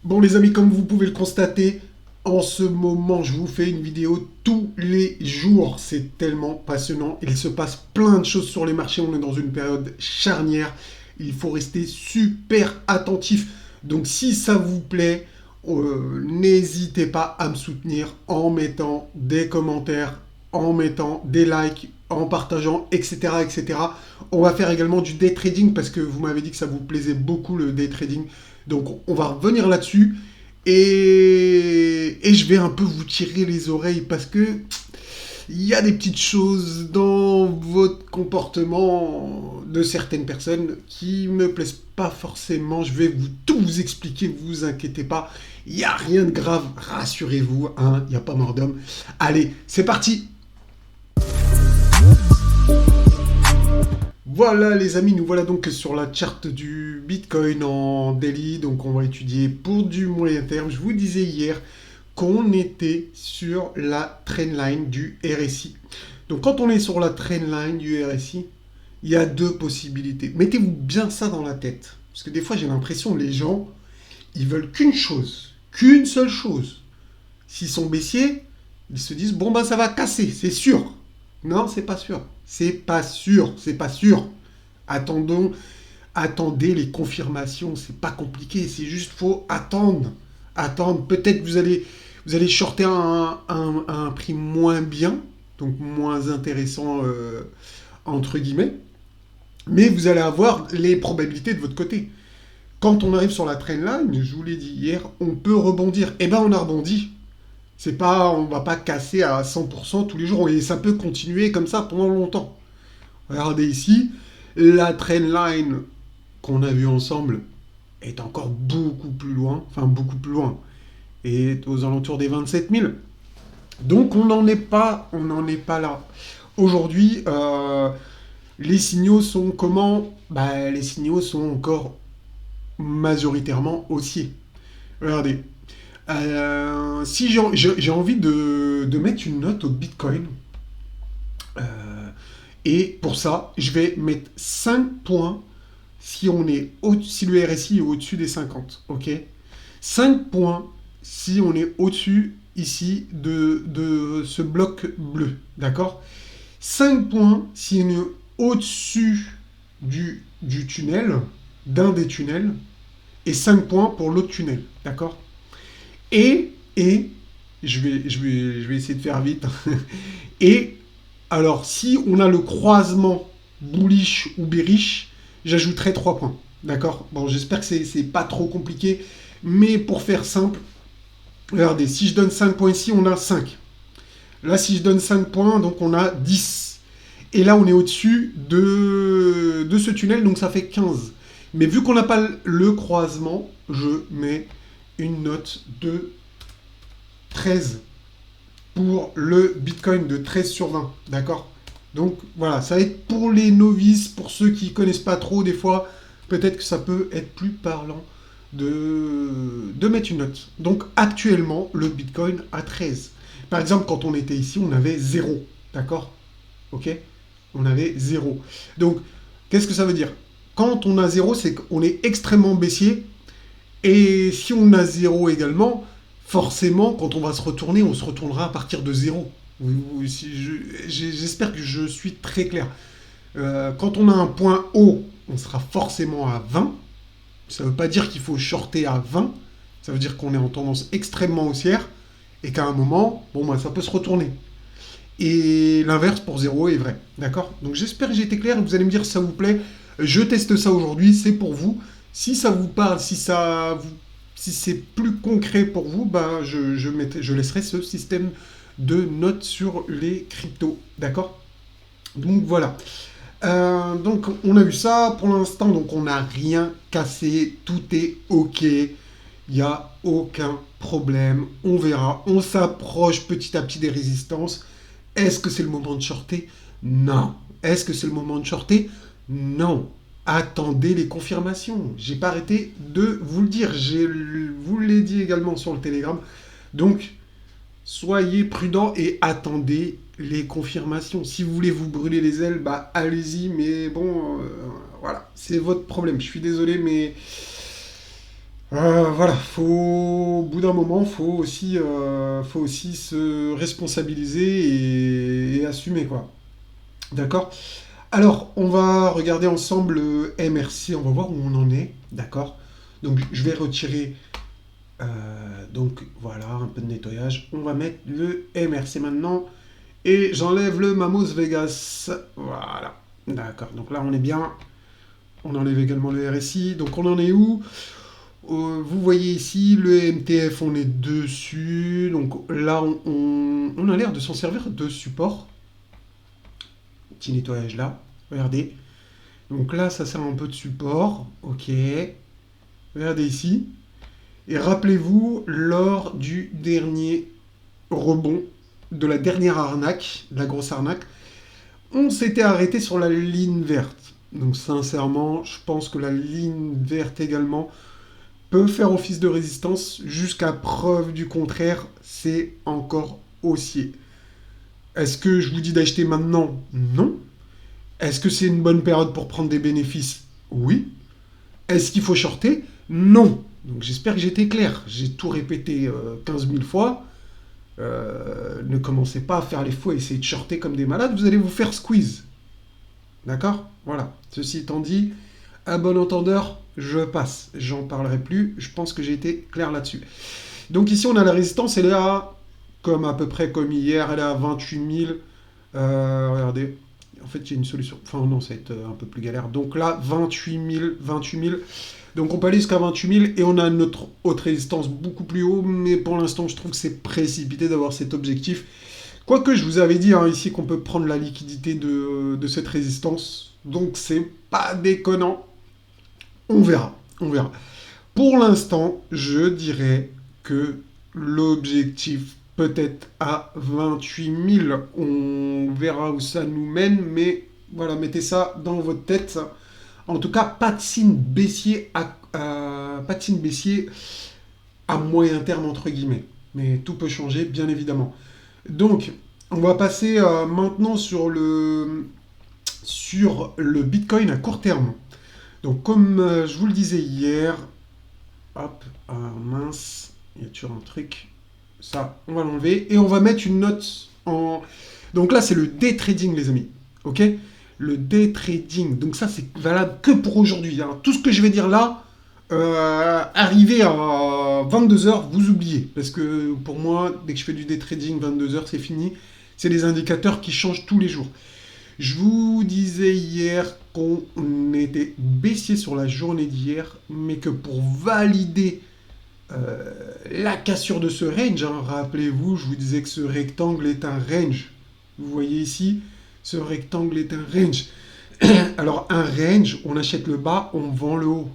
Bon les amis, comme vous pouvez le constater, en ce moment je vous fais une vidéo tous les jours. C'est tellement passionnant. Il se passe plein de choses sur les marchés. On est dans une période charnière. Il faut rester super attentif. Donc si ça vous plaît, n'hésitez pas à me soutenir en mettant des commentaires, en mettant des likes, en partageant, etc., etc. On va faire également du day trading parce que vous m'avez dit que ça vous plaisait beaucoup le day trading. Donc on va revenir là-dessus et je vais un peu vous tirer les oreilles parce que il y a des petites choses dans votre comportement de certaines personnes qui me plaisent pas forcément. Je vais tout vous expliquer, vous inquiétez pas. Il n'y a rien de grave, rassurez-vous, hein, il n'y a pas mort d'homme. Allez, c'est parti. Voilà les amis, nous voilà donc sur la charte du Bitcoin en daily, donc on va étudier pour du moyen terme. Je vous disais hier qu'on était sur la trendline du RSI. Donc quand on est sur la trendline du RSI, il y a deux possibilités. Mettez-vous bien ça dans la tête, parce que des fois j'ai l'impression que les gens, ils veulent qu'une chose, qu'une seule chose. S'ils sont baissiers, ils se disent bon ben ça va casser, c'est sûr. Non, c'est pas sûr. C'est pas sûr, c'est pas sûr. Attendons, attendez les confirmations, c'est pas compliqué, c'est juste faut attendre. Attendre, peut-être vous allez shorter un prix moins bien, donc moins intéressant entre guillemets, mais vous allez avoir les probabilités de votre côté. Quand on arrive sur la trendline, je vous l'ai dit hier, on peut rebondir. Eh ben on a rebondi. C'est pas, on va pas casser à 100% tous les jours et ça peut continuer comme ça pendant longtemps. Regardez ici, la trendline qu'on a vue ensemble est encore beaucoup plus loin, et aux alentours des 27 000. Donc on n'en est pas là. Aujourd'hui, les signaux sont comment? Les signaux sont encore majoritairement haussiers. Regardez, si j'ai envie de mettre une note au Bitcoin, et pour ça, je vais mettre 5 points si, si le RSI est au-dessus des 50. Ok, 5 points si on est au-dessus ici de ce bloc bleu. D'accord, 5 points si on est au-dessus du tunnel, d'un des tunnels, et 5 points pour l'autre tunnel. D'accord, et je vais essayer de faire vite. Et alors, si on a le croisement bullish ou bearish, j'ajouterai 3 points. D'accord? Bon, j'espère que c'est pas trop compliqué. Mais pour faire simple, regardez, si je donne 5 points ici, on a 5. Là, si je donne 5 points, donc on a 10. Et là, on est au-dessus de ce tunnel, donc ça fait 15. Mais vu qu'on n'a pas le croisement, je mets une note de 13 pour le Bitcoin, de 13 sur 20, d'accord? Donc voilà, ça va être pour les novices, pour ceux qui ne connaissent pas trop, des fois, peut-être que ça peut être plus parlant de mettre une note. Donc actuellement, le Bitcoin a 13. Par exemple, quand on était ici, on avait 0, d'accord? Ok? On avait 0. Donc, qu'est-ce que ça veut dire? Quand on a 0, c'est qu'on est extrêmement baissier, et si on a 0 également, forcément, quand on va se retourner, on se retournera à partir de 0. J'espère que je suis très clair. Quand on a un point haut, on sera forcément à 20. Ça ne veut pas dire qu'il faut shorter à 20. Ça veut dire qu'on est en tendance extrêmement haussière et qu'à un moment, ça peut se retourner. Et l'inverse pour 0 est vrai. D'accord? Donc j'espère que j'ai été clair. Vous allez me dire si ça vous plaît. Je teste ça aujourd'hui, c'est pour vous. Si ça vous parle, si c'est plus concret pour vous, je laisserai ce système de notes sur les cryptos. D'accord? Donc voilà. Donc on a vu ça pour l'instant, donc on n'a rien cassé, tout est ok, il n'y a aucun problème, on verra, on s'approche petit à petit des résistances. Est-ce que c'est le moment de shorter? Non. Est-ce que c'est le moment de shorter? Non. Attendez les confirmations. J'ai pas arrêté de vous le dire. Je vous l'ai dit également sur le Telegram. Donc, soyez prudents et attendez les confirmations. Si vous voulez vous brûler les ailes, allez-y. Mais bon, voilà, c'est votre problème. Je suis désolé, mais Voilà, au bout d'un moment, faut aussi se responsabiliser et assumer, quoi. D'accord? Alors, on va regarder ensemble le MRC, on va voir où on en est, d'accord? Donc, je vais retirer, donc voilà, un peu de nettoyage. On va mettre le MRC maintenant, et j'enlève le Mamos Vegas. Voilà, d'accord. Donc là, on est bien. On enlève également le RSI. Donc, on en est où? Vous voyez ici, le MTF, on est dessus. Donc là, on a l'air de s'en servir de support. Petit nettoyage là. Regardez. Donc là, ça sert un peu de support. Ok. Regardez ici. Et rappelez-vous, lors du dernier rebond, de la dernière arnaque, de la grosse arnaque, on s'était arrêté sur la ligne verte. Donc sincèrement, je pense que la ligne verte également peut faire office de résistance jusqu'à preuve du contraire, c'est encore haussier. Est-ce que je vous dis d'acheter maintenant? Non. Est-ce que c'est une bonne période pour prendre des bénéfices? Oui. Est-ce qu'il faut shorter? Non. Donc j'espère que j'étais clair. J'ai tout répété 15 000 fois. Ne commencez pas à faire les faux et essayer de shorter comme des malades, vous allez vous faire squeeze. D'accord? Voilà. Ceci étant dit, à bon entendeur, je passe. J'en parlerai plus. Je pense que j'ai été clair là-dessus. Donc ici, on a la résistance. Elle est comme à peu près comme hier. Elle est à 28 000. Regardez. En fait, il y a une solution. Enfin, non, ça va être un peu plus galère. Donc là, 28 000. 28 000. Donc on peut aller jusqu'à 28 000. Et on a notre haute résistance beaucoup plus haut. Mais pour l'instant, je trouve que c'est précipité d'avoir cet objectif. Quoique, je vous avais dit ici qu'on peut prendre la liquidité de cette résistance. Donc c'est pas déconnant. On verra, on verra. Pour l'instant, je dirais que l'objectif peut être à 28 000. On verra où ça nous mène, mais voilà, mettez ça dans votre tête. En tout cas, pas de signe baissier pas de signe baissier à moyen terme, entre guillemets. Mais tout peut changer, bien évidemment. Donc, on va passer maintenant sur le Bitcoin à court terme. Donc, comme je vous le disais hier, hop, mince, il y a toujours un truc. Ça, on va l'enlever. Et on va mettre une note en... Donc là, c'est le day trading, les amis. Ok? Le day trading. Donc ça, c'est valable que pour aujourd'hui. Hein. Tout ce que je vais dire là, arrivé à 22 heures, vous oubliez. Parce que pour moi, dès que je fais du day trading, 22 heures, c'est fini. C'est des indicateurs qui changent tous les jours. Je vous disais hier qu'on était baissier sur la journée d'hier, mais que pour valider la cassure de ce range, hein, rappelez-vous, je vous disais que ce rectangle est un range. Vous voyez ici, ce rectangle est un range. Alors un range, on achète le bas, on vend le haut.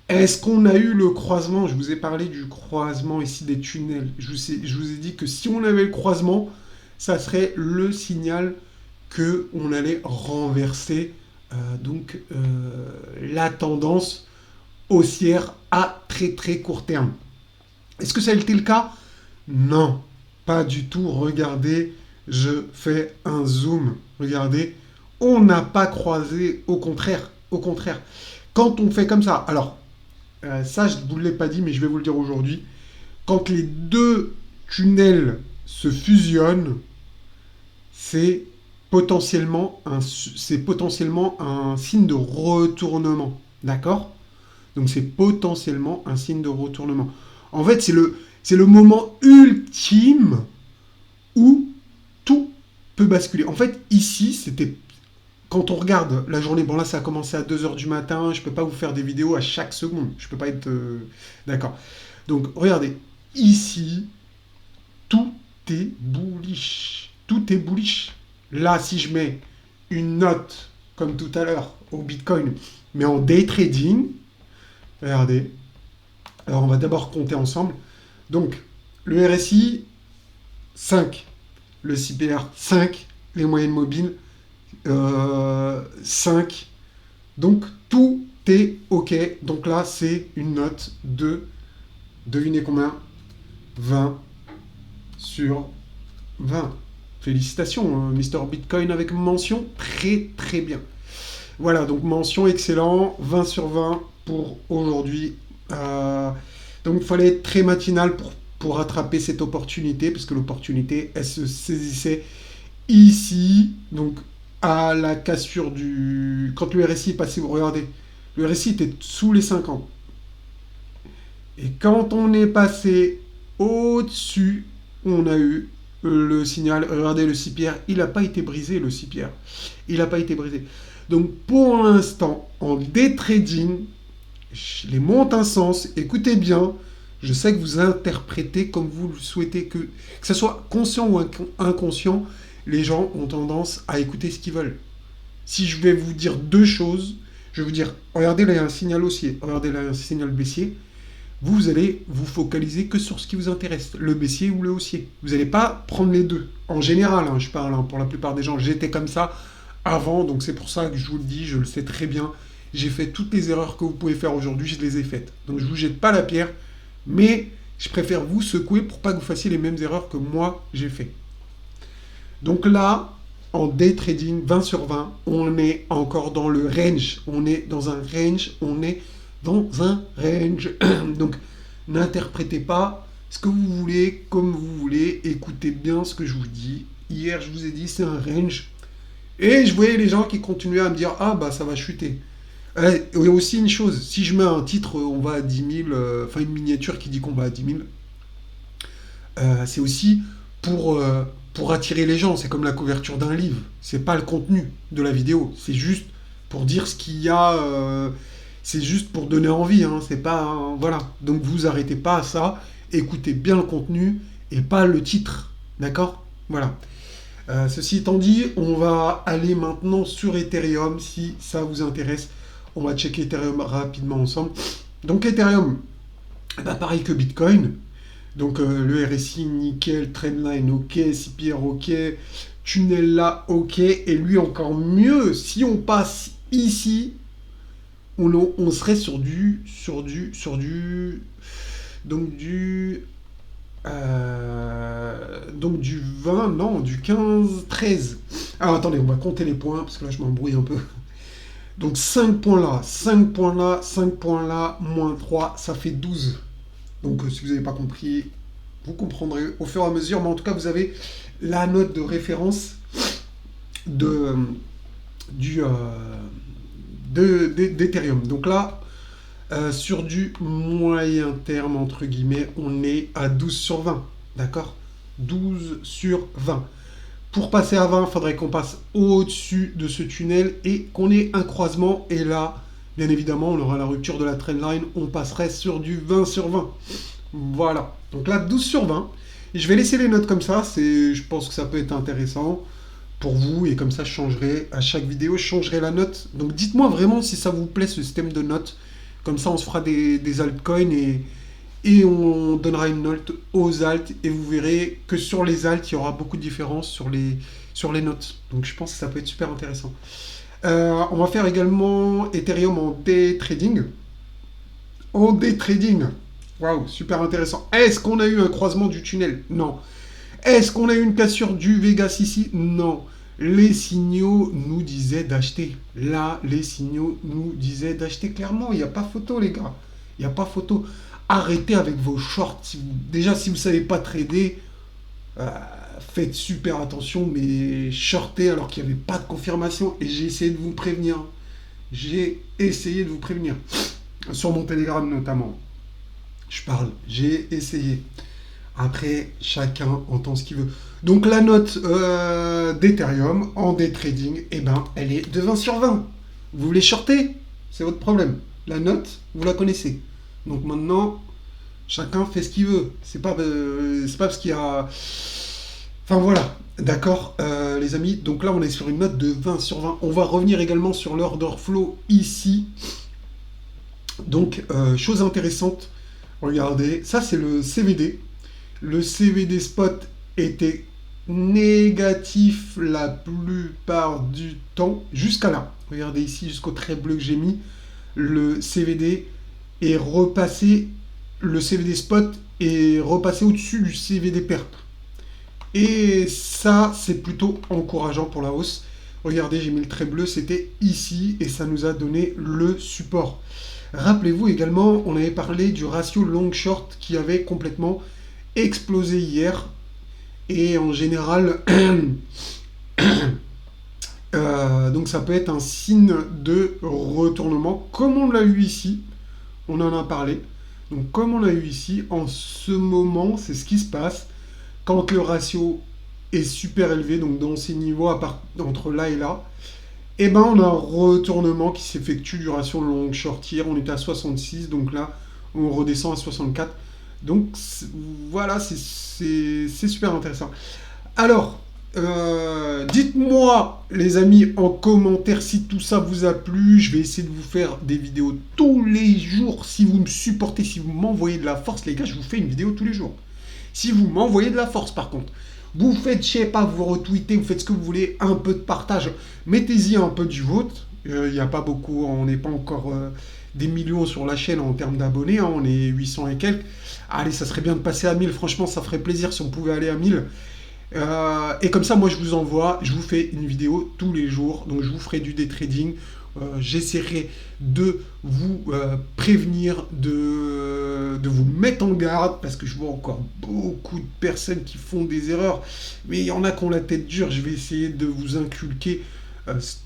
Est-ce qu'on a eu le croisement? Je vous ai parlé du croisement ici des tunnels. Je vous ai dit que si on avait le croisement, ça serait le signal que on allait renverser la tendance haussière à très très court terme. Est-ce que ça a été le cas? Non, pas du tout. Regardez, je fais un zoom. Regardez, on n'a pas croisé, au contraire, au contraire. Quand on fait comme ça, alors ça je ne vous l'ai pas dit, mais je vais vous le dire aujourd'hui. Quand les deux tunnels se fusionnent, c'est c'est potentiellement un signe de retournement. D'accord? Donc c'est potentiellement un signe de retournement. En fait, c'est le moment ultime où tout peut basculer. En fait, ici, c'était... Quand on regarde la journée, bon là ça a commencé à 2 heures du matin, je ne peux pas vous faire des vidéos à chaque seconde. Je ne peux pas être... D'accord. Donc regardez, ici, tout est bullish. Tout est bullish. Là, si je mets une note, comme tout à l'heure, au Bitcoin, mais en day trading, regardez. Alors, on va d'abord compter ensemble. Donc, le RSI, 5. Le CPR, 5. Les moyennes mobiles, 5. Donc, tout est OK. Donc là, c'est une note de, devinez combien? 20 sur 20. Félicitations, hein, Mister Bitcoin avec mention, très très bien. Voilà, donc mention excellent, 20 sur 20 pour aujourd'hui. Donc il fallait être très matinal pour rattraper cette opportunité, parce que l'opportunité, elle se saisissait ici, donc à la cassure du... Quand le RSI est passé, vous regardez, le RSI était sous les 50. Et quand on est passé au-dessus, on a eu le signal. Regardez le 6 pierres, il n'a pas été brisé, le 6 pierres. Il n'a pas été brisé. Donc pour l'instant, en day trading, les montes un sens. Écoutez bien, je sais que vous interprétez comme vous le souhaitez, que ce soit conscient ou inconscient, les gens ont tendance à écouter ce qu'ils veulent. Si je vais vous dire deux choses, je vais vous dire, regardez là, il y a un signal haussier, regardez là, il y a un signal baissier. Vous allez vous focaliser que sur ce qui vous intéresse, le baissier ou le haussier. Vous n'allez pas prendre les deux. En général, je parle, pour la plupart des gens, j'étais comme ça avant, donc c'est pour ça que je vous le dis, je le sais très bien. J'ai fait toutes les erreurs que vous pouvez faire aujourd'hui, je les ai faites. Donc je ne vous jette pas la pierre, mais je préfère vous secouer pour pas que vous fassiez les mêmes erreurs que moi j'ai fait. Donc là, en day trading, 20 sur 20, on est encore dans le range. On est dans un range, on est dans un range. Donc, n'interprétez pas ce que vous voulez, comme vous voulez. Écoutez bien ce que je vous dis. Hier, je vous ai dit, c'est un range. Et je voyais les gens qui continuaient à me dire, ah bah ça va chuter. Il y a aussi une chose, si je mets un titre, on va à 10 000, enfin une miniature qui dit qu'on va à 10 000, c'est aussi pour, euh, pour attirer les gens. C'est comme la couverture d'un livre. C'est pas le contenu de la vidéo. C'est juste pour dire ce qu'il y a. C'est juste pour donner envie. Hein. C'est pas. Voilà. Donc vous arrêtez pas à ça. Écoutez bien le contenu et pas le titre. D'accord. Voilà. Ceci étant dit, on va aller maintenant sur Ethereum si ça vous intéresse. On va checker Ethereum rapidement ensemble. Donc Ethereum, bah, pareil que Bitcoin. Donc le RSI, nickel, trendline, ok, CPR, ok, tunnel là, ok, et lui encore mieux, si on passe ici, on serait donc du 20, non, du 15, 13. Alors attendez, on va compter les points, parce que là je m'embrouille un peu. Donc 5 points là, 5 points là, 5 points là, moins 3, ça fait 12. Donc si vous n'avez pas compris, vous comprendrez au fur et à mesure. Mais en tout cas, vous avez la note de référence de, d'Ethereum. Donc là, sur du moyen terme, entre guillemets, on est à 12 sur 20. D'accord? 12 sur 20. Pour passer à 20, il faudrait qu'on passe au-dessus de ce tunnel et qu'on ait un croisement. Et là, bien évidemment, on aura la rupture de la trendline. On passerait sur du 20 sur 20. Voilà. Donc là, 12 sur 20. Et je vais laisser les notes comme ça. Je pense que ça peut être intéressant pour vous. Et comme ça, je changerai à chaque vidéo, je changerai la note. Donc dites-moi vraiment si ça vous plaît, ce système de notes. Comme ça, on se fera des altcoins et on donnera une note aux alts. Et vous verrez que sur les alts, il y aura beaucoup de différences sur les notes. Donc je pense que ça peut être super intéressant. On va faire également Ethereum en day trading. En day trading. Waouh, super intéressant. Est-ce qu'on a eu un croisement du tunnel? Non. Est-ce qu'on a eu une cassure du Vegas ici? Non. Les signaux nous disaient d'acheter. Là, les signaux nous disaient d'acheter clairement. Il n'y a pas photo, les gars. Il n'y a pas photo. Arrêtez avec vos shorts. Déjà, si vous ne savez pas trader, faites super attention, mais shortez alors qu'il n'y avait pas de confirmation. Et j'ai essayé de vous prévenir. J'ai essayé de vous prévenir. Sur mon Telegram notamment. Je parle, j'ai essayé. Après, chacun entend ce qu'il veut. Donc la note d'Ethereum en day trading, eh ben, elle est de 20 sur 20. Vous voulez shorter? C'est votre problème. La note, vous la connaissez. Donc maintenant, chacun fait ce qu'il veut. C'est pas parce qu'il y a... Enfin voilà, d'accord les amis. Donc là, on est sur une note de 20 sur 20. On va revenir également sur l'order flow ici. Donc, chose intéressante, regardez, ça c'est le CVD. Le CVD spot était négatif la plupart du temps, jusqu'à là. Regardez ici, jusqu'au trait bleu que j'ai mis. Le CVD est repassé, le CVD spot est repassé au-dessus du CVD perp. Et ça, c'est plutôt encourageant pour la hausse. Regardez, j'ai mis le trait bleu, c'était ici, et ça nous a donné le support. Rappelez-vous également, on avait parlé du ratio long-short qui avait complètement explosé hier. Et en général, donc ça peut être un signe de retournement, comme on l'a eu ici. On en a parlé. Donc comme on l'a eu ici, en ce moment, c'est ce qui se passe quand le ratio est super élevé, donc dans ces niveaux entre là et là. Et ben on a un retournement qui s'effectue du ratio long short hier. On était à 66, donc là on redescend à 64. Donc voilà, c'est super intéressant. Alors, dites-moi, les amis, en commentaire si tout ça vous a plu. Je vais essayer de vous faire des vidéos tous les jours. Si vous me supportez, si vous m'envoyez de la force, les gars, je vous fais une vidéo tous les jours. Si vous m'envoyez de la force, par contre, vous faites, je sais pas, vous retweetez, vous faites ce que vous voulez, un peu de partage. Mettez-y un peu du vôtre. Il n'y a pas beaucoup, on n'est pas encore des millions sur la chaîne en termes d'abonnés. Hein, on est 800 et quelques. Allez, ça serait bien de passer à 1000. Franchement, ça ferait plaisir si on pouvait aller à 1000. Et comme ça, moi, je vous envoie, je vous fais une vidéo tous les jours. Donc, je vous ferai du day trading. J'essaierai de vous prévenir, de vous mettre en garde, parce que je vois encore beaucoup de personnes qui font des erreurs. Mais il y en a qui ont la tête dure. Je vais essayer de vous inculquer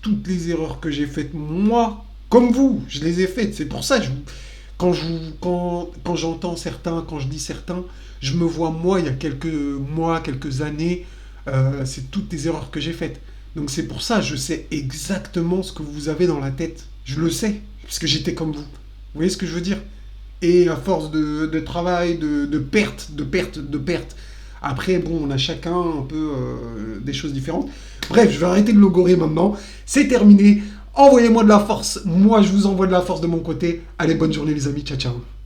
toutes les erreurs que j'ai faites moi, comme vous. Je les ai faites. C'est pour ça que quand j'entends certains, quand je dis certains, je me vois moi il y a quelques mois, quelques années, c'est toutes les erreurs que j'ai faites. Donc c'est pour ça, je sais exactement ce que vous avez dans la tête. Je le sais, parce que j'étais comme vous. Vous voyez ce que je veux dire? Et à force de travail, de perte, de perte, de perte. Après, bon, on a chacun un peu des choses différentes. Bref, je vais arrêter de logorer maintenant. C'est terminé. Envoyez-moi de la force. Moi, je vous envoie de la force de mon côté. Allez, bonne journée les amis. Ciao, ciao.